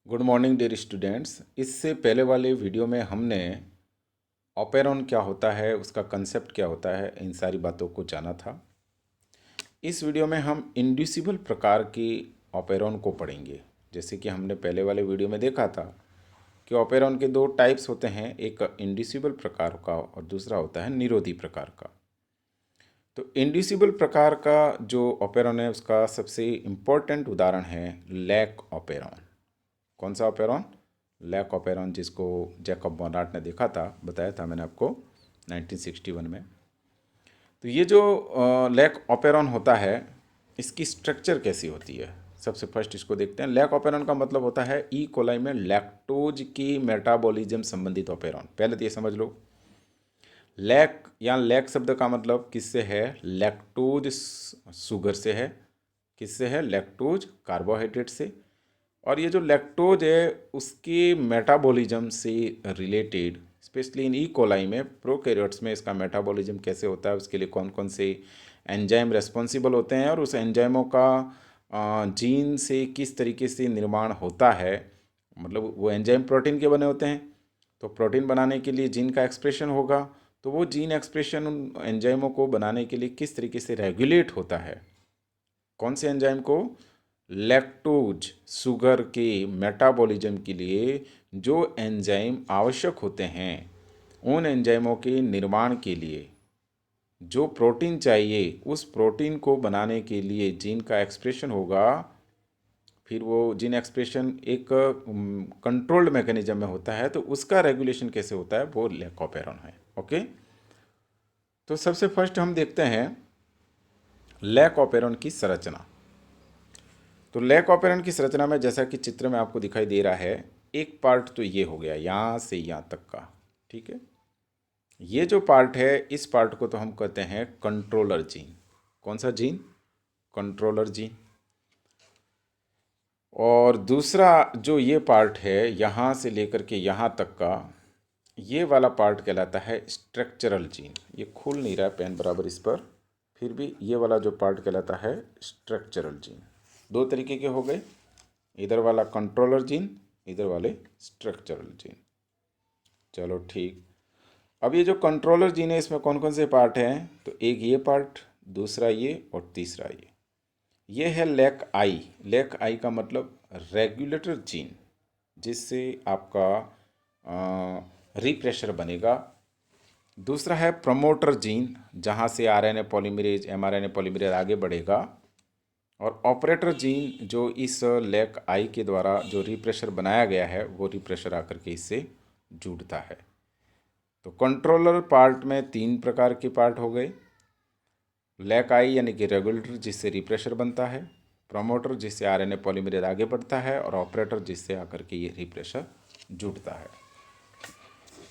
Good morning dear students. इससे पहले वाले वीडियो में हमने ऑपेरॉन क्या होता है, उसका कंसेप्ट क्या होता है, इन सारी बातों को जाना था। इस वीडियो में हम इंड्यूसिबल प्रकार की ऑपेरॉन को पढ़ेंगे। जैसे कि हमने पहले वाले वीडियो में देखा था कि ऑपेरॉन के दो टाइप्स होते हैं, एक इंड्यूसिबल प्रकार का और दूसरा होता है निरोधी प्रकार का। तो इंड्यूसिबल प्रकार का जो ऑपेरॉन है उसका सबसे इम्पोर्टेंट उदाहरण है लैक ऑपेरॉन। कौन सा ऑपेरॉन? लैक ऑपेरॉन, जिसको जैकब बर्नार्ड ने देखा था, बताया था मैंने आपको 1961 में। तो ये जो लैक ऑपेरॉन होता है, इसकी स्ट्रक्चर कैसी होती है, सबसे फर्स्ट इसको देखते हैं। लैक ऑपेरॉन का मतलब होता है ई कोलाई में लैक्टोज की मेटाबॉलिज्म संबंधित ऑपेरॉन। पहले तो ये समझ लो, लैक या लैक शब्द का मतलब किससे है? लैक्टोज शुगर से है। किससे है? लैक्टोज कार्बोहाइड्रेट से। और ये जो लैक्टोज है उसके मेटाबॉलिज्म से related, specially in E coli में, प्रोकैरियोट्स में इसका मेटाबॉलिज्म कैसे होता है, उसके लिए कौन कौन से एंजाइम रेस्पॉन्सिबल होते हैं और उस एंजाइमों का जीन से किस तरीके से निर्माण होता है। मतलब वो एंजाइम प्रोटीन के बने होते हैं, तो प्रोटीन बनाने के लिए जीन का एक्सप्रेशन होगा, तो वो जीन एक्सप्रेशन उन एंजाइमों को बनाने के लिए किस तरीके से रेगुलेट होता है। कौन से एंजाइम को? लैक्टोज शुगर के मेटाबॉलिज्म के लिए जो एंजाइम आवश्यक होते हैं, उन एंजाइमों के निर्माण के लिए जो प्रोटीन चाहिए, उस प्रोटीन को बनाने के लिए जीन का एक्सप्रेशन होगा। फिर वो जीन एक्सप्रेशन एक कंट्रोल्ड मैकेनिज्म में होता है, तो उसका रेगुलेशन कैसे होता है, वो लैकोपेरॉन है। ओके, तो सबसे फर्स्ट हम देखते हैं लैकोपेरॉन की संरचना। तो लैक ऑपेरन की संरचना में, जैसा कि चित्र में आपको दिखाई दे रहा है, एक पार्ट तो ये हो गया यहाँ से यहाँ तक का, ठीक है। ये जो पार्ट है, इस पार्ट को तो हम कहते हैं कंट्रोलर जीन। कौन सा जीन? Controller gene. और दूसरा जो ये पार्ट है, यहाँ से लेकर के यहाँ तक का, ये वाला पार्ट कहलाता है स्ट्रक्चरल जीन। ये खुल नहीं रहा है पेन बराबर इस पर, फिर भी ये वाला जो पार्ट कहलाता है स्ट्रक्चरल जीन। दो तरीके के हो गए, इधर वाला कंट्रोलर जीन, इधर वाले स्ट्रक्चरल जीन। चलो ठीक। अब ये जो कंट्रोलर जीन है, इसमें कौन कौन से पार्ट हैं? तो एक ये पार्ट, दूसरा ये और तीसरा ये है लैक आई। लैक आई का मतलब रेगुलेटर जीन, जिससे आपका रिप्रेशर बनेगा। दूसरा है प्रमोटर जीन, जहाँ से आरएनए पॉलीमरेज, एमआरएनए पॉलीमरेज आगे बढ़ेगा। और ऑपरेटर जीन, जो इस लैक आई के द्वारा जो रिप्रेशर बनाया गया है, वो रिप्रेशर आकर के इससे जुड़ता है। तो कंट्रोलर पार्ट में तीन प्रकार के पार्ट हो गए। लैक आई यानी कि रेगुलेटर, जिससे रिप्रेशर बनता है, प्रमोटर जिससे आरएनए पॉलीमरेज आगे बढ़ता है, और ऑपरेटर जिससे आकर के ये रिप्रेशर जुड़ता है।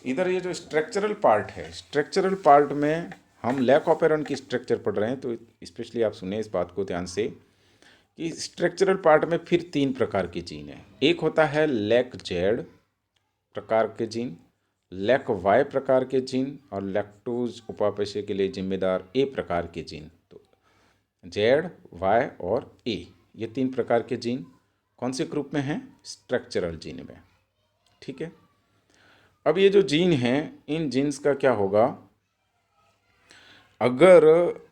इधर ये जो स्ट्रक्चरल पार्ट है, स्ट्रक्चरल पार्ट में हम लैक ऑपेरॉन की स्ट्रक्चर पढ़ रहे हैं, तो स्पेशली आप सुने इस बात को ध्यान से कि स्ट्रक्चरल पार्ट में फिर तीन प्रकार के जीन हैं। एक होता है लैक जेड प्रकार के जीन, लैक वाई प्रकार के जीन, और लैक्टोज उपापचय के लिए जिम्मेदार ए प्रकार के जीन। तो जेड, वाई और ए, ये तीन प्रकार के जीन कौन से ग्रुप में हैं? स्ट्रक्चरल जीन में, ठीक है। अब ये जो जीन हैं, इन जीन्स का क्या होगा? अगर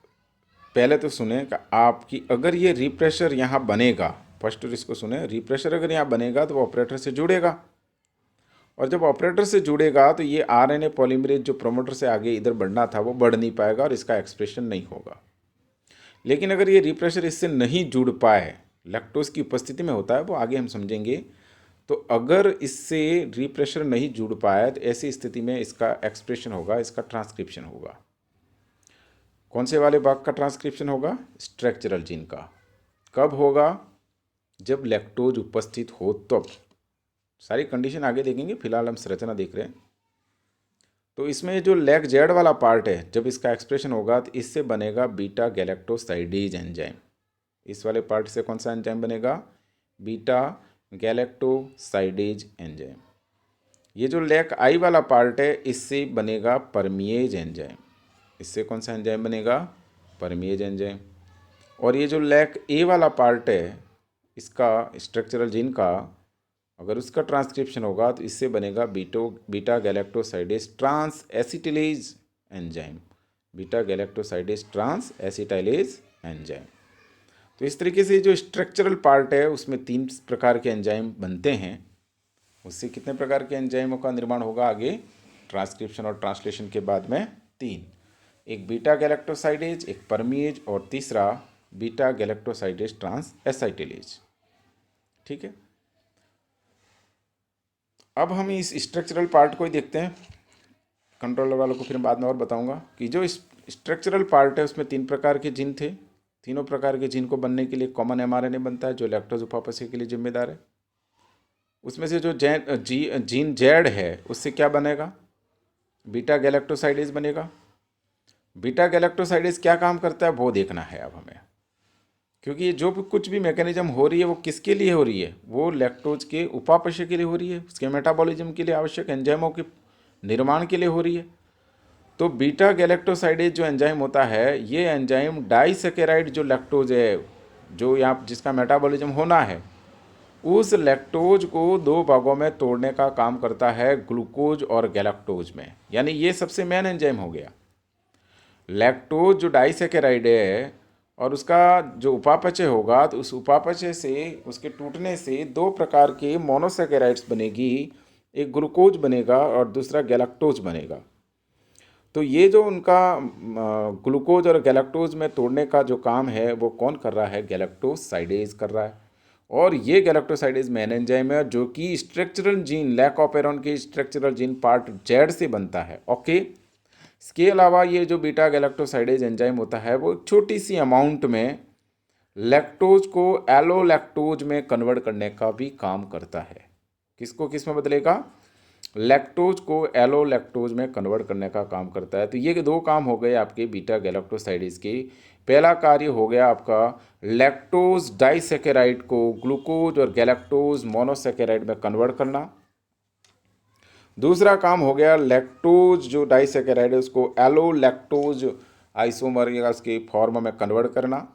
पहले तो सुने कि आपकी, अगर ये रिप्रेशर यहाँ बनेगा, फर्स्ट इसको सुने, रिप्रेशर अगर यहाँ बनेगा तो वो ऑपरेटर से जुड़ेगा, और जब ऑपरेटर से जुड़ेगा तो ये आरएनए पॉलीमरेज जो प्रोमोटर से आगे इधर बढ़ना था, वो बढ़ नहीं पाएगा और इसका एक्सप्रेशन नहीं होगा। लेकिन अगर ये रिप्रेशर इससे नहीं जुड़ पाए, लैक्टोज की उपस्थिति में होता है, वो आगे हम समझेंगे, तो अगर इससे रिप्रेशर नहीं जुड़ पाए तो ऐसी स्थिति में इसका एक्सप्रेशन होगा, इसका ट्रांसक्रिप्शन होगा। कौन से वाले भाग का ट्रांसक्रिप्शन होगा? स्ट्रक्चरल जीन का। कब होगा? जब लैक्टोज उपस्थित हो तब। सारी कंडीशन आगे देखेंगे, फिलहाल हम संरचना देख रहे हैं। तो इसमें जो लैक जेड वाला पार्ट है, जब इसका एक्सप्रेशन होगा तो इससे बनेगा बीटा गैलेक्टोसाइडेज एंजाइम। इस वाले पार्ट से कौन सा एंजाइम बनेगा? Beta galactosidase enzyme. ये जो लैक आई वाला पार्ट है, इससे बनेगा परमिएज एंजाइम। इससे कौन सा एंजाइम बनेगा? परमिएज एंजाइम। और ये जो लैक ए वाला पार्ट है इसका, स्ट्रक्चरल जीन का, अगर उसका ट्रांसक्रिप्शन होगा तो इससे बनेगा beta galactosidase transacetylase enzyme, beta galactosidase transacetylase enzyme. तो इस तरीके से जो स्ट्रक्चरल पार्ट है उसमें 3 प्रकार के एंजाइम बनते हैं। उससे कितने प्रकार के एंजाइमों का निर्माण होगा आगे ट्रांसक्रिप्शन और ट्रांसलेशन के बाद में? 3। एक बीटा गैलेक्टोसाइडेज, एक परमीएज और तीसरा बीटा गैलेक्टोसाइडेज ट्रांस एसाइटिलेज। ठीक है, अब हम इस स्ट्रक्चरल पार्ट को ही देखते हैं। कंट्रोलर वालों को फिर बाद में और बताऊंगा कि जो स्ट्रक्चरल पार्ट है उसमें 3 प्रकार के जीन थे। तीनों प्रकार के जीन को बनने के लिए कॉमन एमआरएनए बनता है जो लैक्टोज उपापचय के लिए जिम्मेदार है। उसमें से जो जीन जेड है उससे क्या बनेगा? बीटा गैलेक्टोसाइडेज बनेगा। बीटा गैलेक्टोसाइडेज क्या काम करता है वो देखना है अब हमें, क्योंकि ये जो कुछ भी मैकेनिज्म हो रही है वो किसके लिए हो रही है? वो लैक्टोज के उपापचय के लिए हो रही है, उसके मेटाबॉलिज्म के लिए आवश्यक एंजाइमों के निर्माण के लिए हो रही है। तो बीटा गैलेक्टोसाइडेज जो एंजाइम होता है, ये एंजाइम डाइसैकेराइड जो लैक्टोज है, जो यहाँ जिसका मेटाबॉलिज्म होना है, उस लैक्टोज को 2 भागों में तोड़ने का काम करता है ग्लूकोज और गैलेक्टोज में। यानी ये सबसे मेन एंजाइम हो गया। लैक्टोज जो डाइसैकेराइड है और उसका जो उपापचय होगा तो उस उपापचय से, उसके टूटने से 2 प्रकार के मोनोसैकेराइड्स बनेगी, एक ग्लूकोज बनेगा और दूसरा गैलेक्टोज बनेगा। तो ये जो उनका ग्लूकोज और गैलेक्टोज में तोड़ने का जो काम है वो कौन कर रहा है? गैलेक्टोसाइडेज कर रहा है। और ये गैलेक्टोसाइडेज मेन एंजाइम है जो कि स्ट्रक्चरल जीन लैकोपेरॉन के स्ट्रक्चरल जीन पार्ट जेड से बनता है। ओके, इसके अलावा ये जो बीटा गैलेक्टोसाइडेज एंजाइम होता है वो छोटी सी अमाउंट में लैक्टोज को एलोलैक्टोज में कन्वर्ट करने का भी काम करता है। किसको किस में बदलेगा? लैक्टोज को एलोलैक्टोज में कन्वर्ट करने का काम करता है। तो ये 2 काम हो गए आपके बीटा गैलेक्टोसाइडेज के। पहला कार्य हो गया आपका लैक्टोज डाइसैकेराइड को ग्लूकोज और गैलेक्टोज मोनोसैकेराइड में कन्वर्ट करना। दूसरा काम हो गया लैक्टोज जो डाइसैकेराइड है उसको एलोलैक्टोज आइसोमर्स के फॉर्म में कन्वर्ट करना।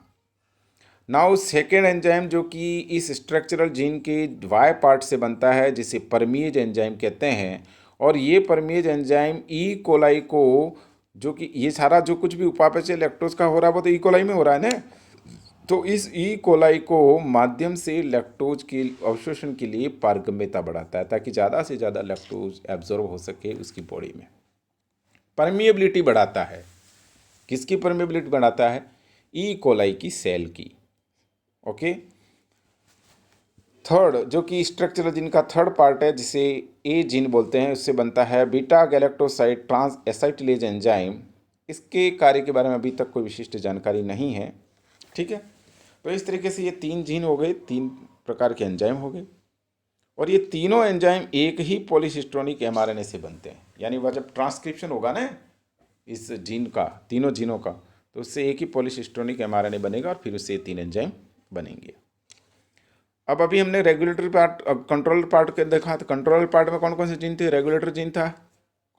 नाउ सेकेंड एंजाइम जो कि इस स्ट्रक्चरल जीन के वाई पार्ट से बनता है जिसे परमीज एंजाइम कहते हैं। और ये परमीज एंजाइम ई कोलाई को, जो कि ये सारा जो कुछ भी उपापचय लैक्टोज का हो रहा है वो तो ई कोलाई में हो रहा है ना, तो इस ई कोलाई को माध्यम से लैक्टोज के अवशोषण के लिए पारगम्यता बढ़ाता है ताकि ज़्यादा से ज़्यादा लैक्टोज एब्जॉर्ब हो सके उसकी बॉडी में। परमिएबिलिटी बढ़ाता है। किसकी परमिएबिलिटी बढ़ाता है? ई कोलाई की सेल की। ओके, थर्ड जो कि स्ट्रक्चरल जीन का थर्ड पार्ट है जिसे ए जीन बोलते हैं, उससे बनता है बीटा गैलेक्टोसाइड ट्रांस एसाइटिलेज एंजाइम। इसके कार्य के बारे में अभी तक कोई विशिष्ट जानकारी नहीं है। ठीक है, तो इस तरीके से ये 3 जीन हो गए, 3 प्रकार के एंजाइम हो गए। और ये तीनों एंजाइम एक ही पॉलीसिस्टोनिक एमआरएनए से बनते हैं। यानी वह जब ट्रांसक्रिप्शन होगा ना इस जीन का, तीनों जीनों का, तो उससे एक ही पॉलीसिस्टोनिक एमआरएनए बनेगा और फिर उससे ये 3 एंजाइम बनेंगे। अब अभी हमने रेगुलेटरी पार्ट, कंट्रोलर पार्ट के देखा। तो कंट्रोलर पार्ट में कौन कौन से जीन थे? रेगुलेटर जीन था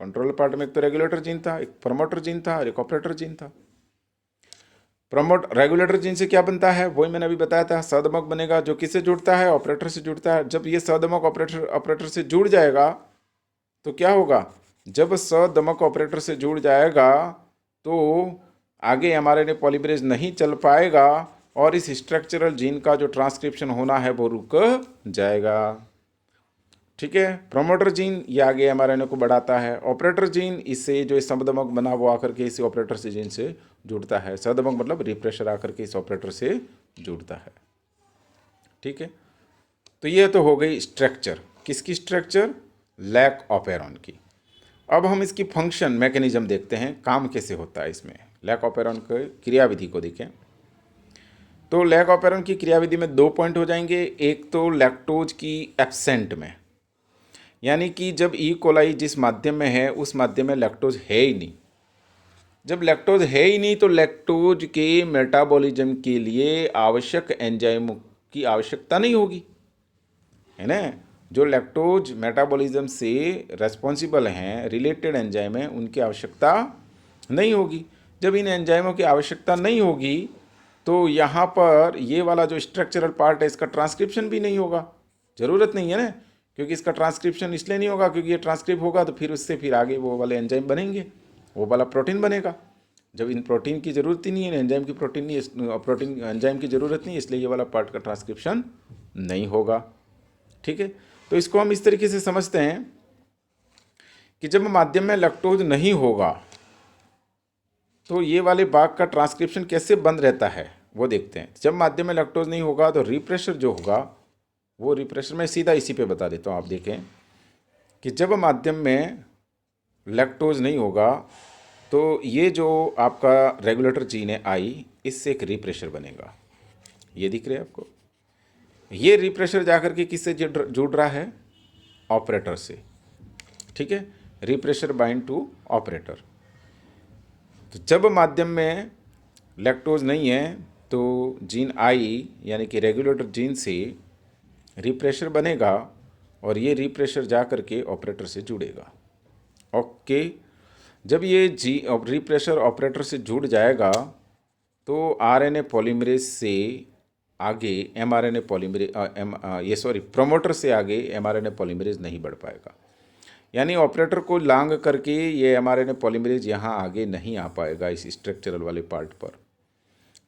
कंट्रोलर पार्ट में। एक तो रेगुलेटर जीन था, एक प्रमोटर जीन था और एक ऑपरेटर जीन था। रेगुलेटर जीन से क्या बनता है वही मैंने अभी बताया था, सदमक बनेगा जो किससे जुड़ता है? ऑपरेटर से जुड़ता है। जब ये सदमक ऑपरेटर से जुड़ जाएगा तो क्या होगा? जब सदमक ऑपरेटर से जुड़ जाएगा तो आगे एमआरएनए पॉलीमरेज नहीं चल पाएगा और इस स्ट्रक्चरल जीन का जो ट्रांसक्रिप्शन होना है वो रुक जाएगा। ठीक है, प्रोमोटर जीन ये आगे एमआरएनए को बढ़ाता है। ऑपरेटर जीन इससे जो सदमक बना वो आकर के इस ऑपरेटर से जीन से जुड़ता है। सदमक मतलब रिप्रेशर आकर के इस ऑपरेटर से जुड़ता है। ठीक है, तो ये तो हो गई स्ट्रक्चर। किसकी स्ट्रक्चर? लैक ऑपेरॉन की। अब हम इसकी फंक्शन मैकेनिज्म देखते हैं, काम कैसे होता है इसमें। लैक ऑपेरॉन के क्रियाविधि को देखें तो लैक ऑपेरॉन की क्रियाविधि में 2 पॉइंट हो जाएंगे। एक तो लैक्टोज की एब्सेंट में, यानी कि जब ई कोलाई जिस माध्यम में है उस माध्यम में लैक्टोज है ही नहीं। जब लैक्टोज है ही नहीं तो लैक्टोज के मेटाबॉलिज्म के लिए आवश्यक एंजाइम की आवश्यकता नहीं होगी, है ना। जो लैक्टोज मेटाबॉलिज्म से रेस्पॉन्सिबल हैं, रिलेटेड एंजाइम हैं, उनकी आवश्यकता नहीं होगी। जब इन एंजाइमों की आवश्यकता नहीं होगी तो यहाँ पर ये वाला जो स्ट्रक्चरल पार्ट है इसका ट्रांसक्रिप्शन भी नहीं होगा, ज़रूरत नहीं है ना, क्योंकि इसका ट्रांसक्रिप्शन इसलिए नहीं होगा क्योंकि ये ट्रांसक्रिप्ट होगा तो फिर उससे फिर आगे वो वाले एंजाइम बनेंगे, वो वाला प्रोटीन बनेगा। जब इन प्रोटीन की ज़रूरत ही नहीं है, एंजाइम की प्रोटीन नहीं, प्रोटीन एंजाइम की ज़रूरत नहीं है, इसलिए ये वाला पार्ट का ट्रांसक्रिप्शन नहीं होगा। ठीक है, तो इसको हम इस तरीके से समझते हैं कि जब माध्यम में लैक्टोज नहीं होगा तो ये वाले भाग का ट्रांसक्रिप्शन कैसे बंद रहता है वो देखते हैं। जब माध्यम में लैक्टोज नहीं होगा तो रिप्रेशर जो होगा, वो रिप्रेशर मैं सीधा इसी पे बता देता हूँ। आप देखें कि जब माध्यम में लैक्टोज नहीं होगा तो ये जो आपका रेगुलेटर जीन है आई, इससे एक रिप्रेशर बनेगा। ये दिख रहा है आपको, ये रिप्रेशर जाकर के किससे जुड़ रहा है? ऑपरेटर से। ठीक है, रिप्रेशर बाइंड टू ऑपरेटर। तो जब माध्यम में लैक्टोज नहीं है तो जीन आई यानी कि रेगुलेटर जीन से रिप्रेशर बनेगा और ये रिप्रेशर जा कर के ऑपरेटर से जुड़ेगा। ओके, जब ये रिप्रेशर ऑपरेटर से जुड़ जाएगा तो आरएनए पॉलीमरेज से आगे एमआरएनए पॉलीमरेज प्रोमोटर से आगे एमआरएनए पॉलीमरेज नहीं बढ़ पाएगा। यानी ऑपरेटर को लांग करके ये एमआरएनए पॉलीमरेज यहाँ आगे नहीं आ पाएगा इस स्ट्रक्चरल वाले पार्ट पर।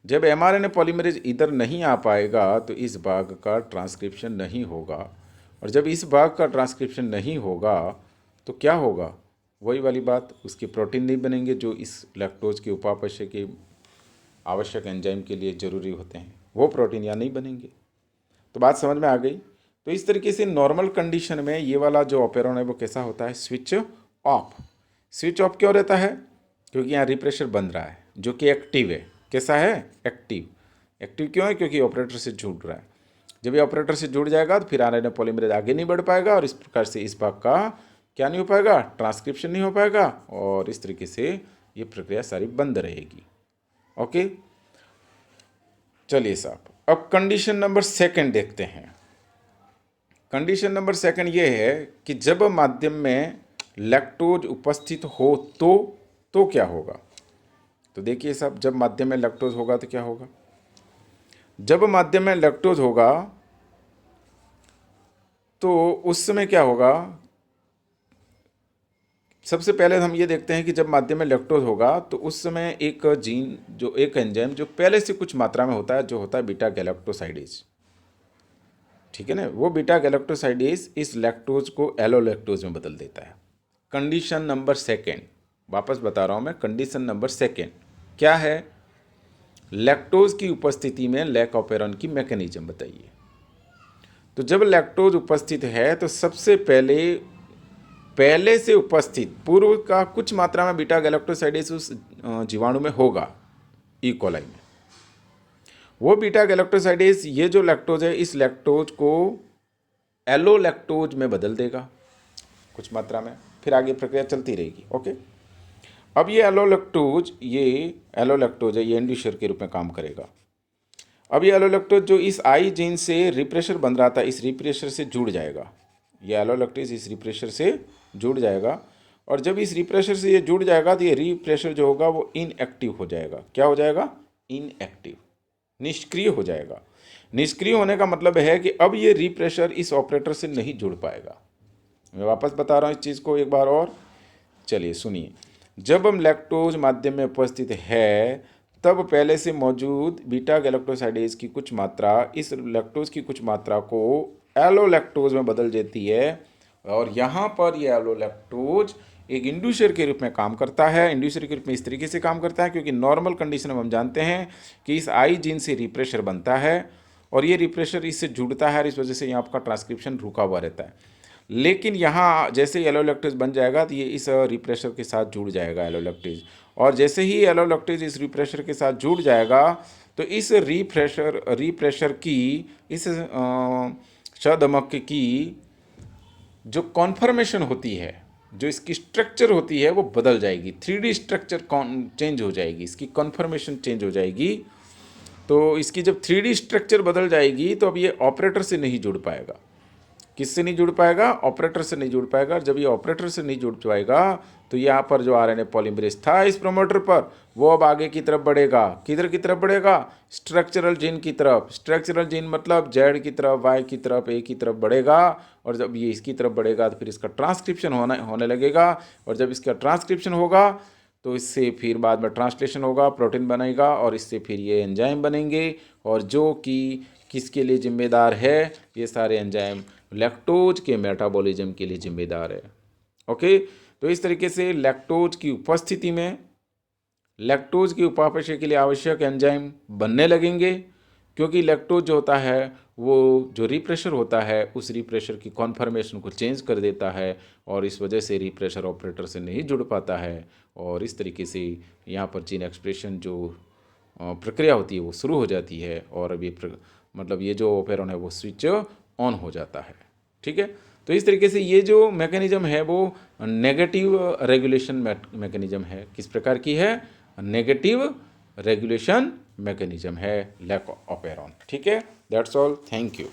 जब एमआरएनए पॉलीमरेज इधर नहीं आ पाएगा तो इस भाग का ट्रांसक्रिप्शन नहीं होगा, और जब इस भाग का ट्रांसक्रिप्शन नहीं होगा तो क्या होगा? वही वाली बात, उसके प्रोटीन नहीं बनेंगे जो इस लैक्टोज के उपापचय के आवश्यक एंजाइम के लिए ज़रूरी होते हैं, वो प्रोटीन यहाँ नहीं बनेंगे। तो बात समझ में आ गई। तो इस तरीके से नॉर्मल कंडीशन में ये वाला जो ऑपेरॉन है वो कैसा होता है? Switch off. स्विच ऑफ क्यों रहता है? क्योंकि यहाँ रिप्रेशर बन रहा है जो कि एक्टिव है। कैसा है? एक्टिव। एक्टिव क्यों है? क्योंकि ऑपरेटर से जुड़ रहा है। जब ये ऑपरेटर से जुड़ जाएगा तो फिर आरएनए पॉलीमरेज आगे नहीं बढ़ पाएगा और इस प्रकार से इस भाग का क्या नहीं हो पाएगा? ट्रांसक्रिप्शन नहीं हो पाएगा, और इस तरीके से ये प्रक्रिया सारी बंद रहेगी। ओके, चलिए साहब, अब कंडीशन नंबर सेकंड देखते हैं। कंडीशन नंबर सेकंड ये है कि जब माध्यम में लैक्टोज उपस्थित हो तो क्या होगा? तो देखिए साहब, जब माध्यम में लैक्टोज होगा तो क्या होगा? जब माध्यम में लैक्टोज होगा तो उस समय क्या होगा? सबसे पहले हम ये देखते हैं कि जब माध्यम में लैक्टोज होगा तो उस समय एक जीन, जो एक एंजाइम जो पहले से कुछ मात्रा में होता है, जो होता है बीटा गैलेक्टोसाइडेज। ठीक है ना, वो बीटा गैलेक्टोसाइडेज इस लैक्टोज को एलोलैक्टोज में बदल देता है। कंडीशन नंबर सेकेंड, वापस बता रहा हूँ मैं, कंडीशन नंबर सेकेंड क्या है? लैक्टोज की उपस्थिति में लैक ऑपेरॉन की मैकेनिज्म बताइए। तो जब लैक्टोज उपस्थित है तो सबसे पहले से उपस्थित पूर्व का कुछ मात्रा में बीटा गैलेक्टोसाइडेज उस जीवाणु में होगा, ई कोलाई में। वो बीटा गैलेक्टोसाइडेज ये जो लैक्टोज है, इस लैक्टोज को एलोलैक्टोज में बदल देगा कुछ मात्रा में, फिर आगे प्रक्रिया चलती रहेगी। ओके, अब ये एलोलैक्टोज है, ये इंड्यूसर के रूप में काम करेगा। अब ये एलोलैक्टोज जो इस आई जीन से रिप्रेशर बन रहा था, इस रिप्रेशर से जुड़ जाएगा। ये एलोलैक्टोज इस रिप्रेशर से जुड़ जाएगा, और जब इस रिप्रेशर से ये जुड़ जाएगा तो ये रिप्रेशर जो होगा वो इनएक्टिव हो जाएगा। क्या हो जाएगा? इनएक्टिव, निष्क्रिय हो जाएगा। निष्क्रिय होने का मतलब है कि अब ये रिप्रेशर इस ऑपरेटर से नहीं जुड़ पाएगा। मैं वापस बता रहा हूँ इस चीज़ को एक बार और, चलिए सुनिए। जब हम लैक्टोज माध्यम में उपस्थित है तब पहले से मौजूद बीटा गैलेक्टोसाइडेज की कुछ मात्रा इस लैक्टोज की कुछ मात्रा को एलोलैक्टोज में बदल देती है, और यहाँ पर ये एलोलैक्टोज एक इंड्यूसर के रूप में काम करता है। इंड्यूसर के रूप में इस तरीके से काम करता है क्योंकि नॉर्मल कंडीशन में हम जानते हैं कि इस आई जीन से रिप्रेशर बनता है और ये रिप्रेशर इससे जुड़ता है, और इस वजह से यहाँ आपका ट्रांसक्रिप्शन रुका हुआ रहता है। लेकिन यहाँ जैसे एलोलैक्टोज बन जाएगा तो ये इस रिप्रेशर के साथ जुड़ जाएगा एलोलैक्टोज, और जैसे ही एलोलैक्टोज इस रिप्रेशर के साथ जुड़ जाएगा तो इस रिप्रेशर की, इस शदमक की जो कॉन्फर्मेशन होती है, जो इसकी स्ट्रक्चर होती है वो बदल जाएगी। 3D स्ट्रक्चर चेंज हो जाएगी, इसकी कॉन्फर्मेशन चेंज हो जाएगी। तो इसकी जब 3D स्ट्रक्चर बदल जाएगी तो अब ये ऑपरेटर से नहीं जुड़ पाएगा। किससे नहीं जुड़ पाएगा? ऑपरेटर से नहीं जुड़ पाएगा। जब ये ऑपरेटर से नहीं जुड़ पाएगा तो यहाँ पर जो आरएनए पॉलीमरेज था इस प्रमोटर पर, वो अब आगे की तरफ बढ़ेगा। किधर की तरफ बढ़ेगा? स्ट्रक्चरल जीन की तरफ। स्ट्रक्चरल जीन मतलब जेड की तरफ, वाई की तरफ, ए की तरफ बढ़ेगा। और जब ये इसकी तरफ बढ़ेगा तो फिर इसका ट्रांसक्रिप्शन होने लगेगा। और जब इसका ट्रांसक्रिप्शन होगा तो इससे फिर बाद में ट्रांसलेशन होगा, प्रोटीन बनेगा और इससे फिर ये एंजाइम बनेंगे। और जो कि किसके लिए जिम्मेदार है? ये सारे एंजाइम लैक्टोज के मेटाबॉलिज्म के लिए जिम्मेदार है। ओके, तो इस तरीके से लैक्टोज की उपस्थिति में लैक्टोज की उपापचय के लिए आवश्यक एंजाइम बनने लगेंगे, क्योंकि लैक्टोज जो होता है वो जो रिप्रेशर होता है उस रिप्रेशर की कॉन्फर्मेशन को चेंज कर देता है और इस वजह से रिप्रेशर ऑपरेटर से नहीं जुड़ पाता है। और इस तरीके से यहाँ पर जीन एक्सप्रेशन जो प्रक्रिया होती है वो शुरू हो जाती है और अब ये मतलब ये जो ऑपेरॉन है वो स्विच ऑन हो जाता है। ठीक है, तो इस तरीके से ये जो मैकेनिज्म है वो नेगेटिव रेगुलेशन मैकेनिज्म है। किस प्रकार की है? नेगेटिव रेगुलेशन मैकेनिज्म है लैक ऑपेरॉन। ठीक है, दैट्स ऑल, थैंक यू।